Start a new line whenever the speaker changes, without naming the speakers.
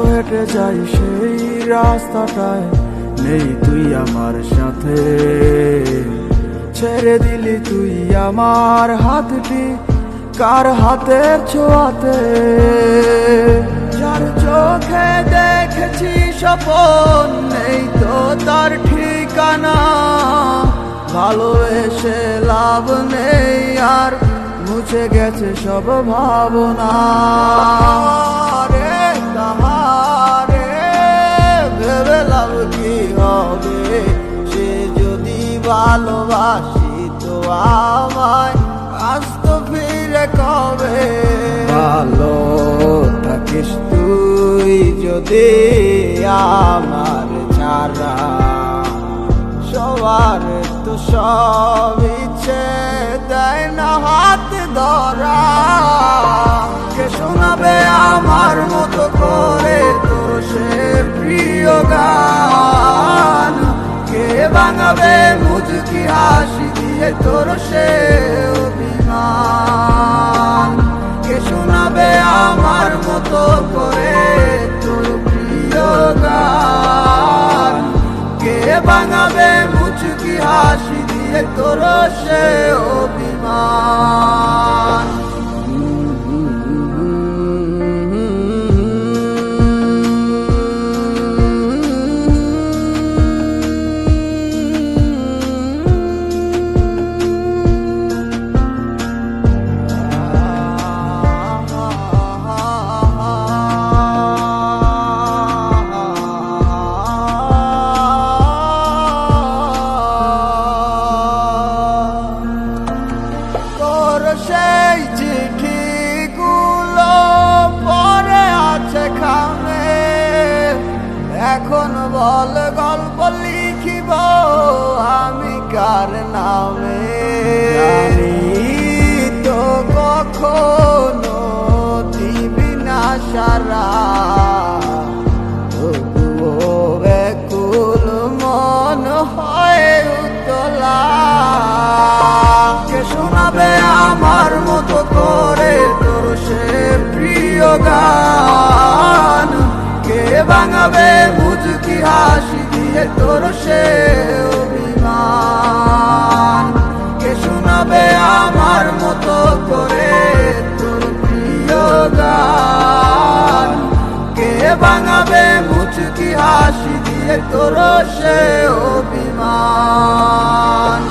হেঁটে যাই সেই রাস্তাটায়, নেই তুই আমার সাথে। ছেড়ে দিলি তুই আমার হাতটি কার হাতের ছোঁয়াতে। যার চোখে দেখেছি স্বপন, নেই তো তার ঠিকানা। ভালোবেসে লাভ নেই আর, মুছে গেছে সব ভাবনা। রে তাহারে ভেবে লাভ কি হবে, সে যদি ভালোবাসি তো আমায় আসতো ফিরে কবে। ভালো থাকিস তুই যদি আমার ছাড়া, সবার তো সব ইচ্ছে দেয় না হাত ধরা। কে শোনাবে আমার মতো করে তোর সে প্রিয় গান, কে ভাঙাবে মুচকি হাসি দিয়ে তোর সে অভিমান। কে শোনাবে আমার মতো করে তোর প্রিয় গান, কে ভাঙাবে মুচকি হাসি দিয়ে তোর সে অভিমান। সেই চিঠিগুলো পরে আছে খামে, এখন বল গল্প লিখিব আমি কার নামে। জানি তো কখনো দিবি না সারা, তবুও ব্যাকুল মন হয় উতলা। কে শোনাবে আমার মতো করে তোর সে প্রিয় গান, কে ভাঙাবে মুচকি হাসি দিয়ে তোর সে অভিমান। কে শোনাবে আমার মতো করে তোর প্রিয় গান, কে ভাঙাবে মুচকি হাসি দিয়ে তোর সে অভিমান।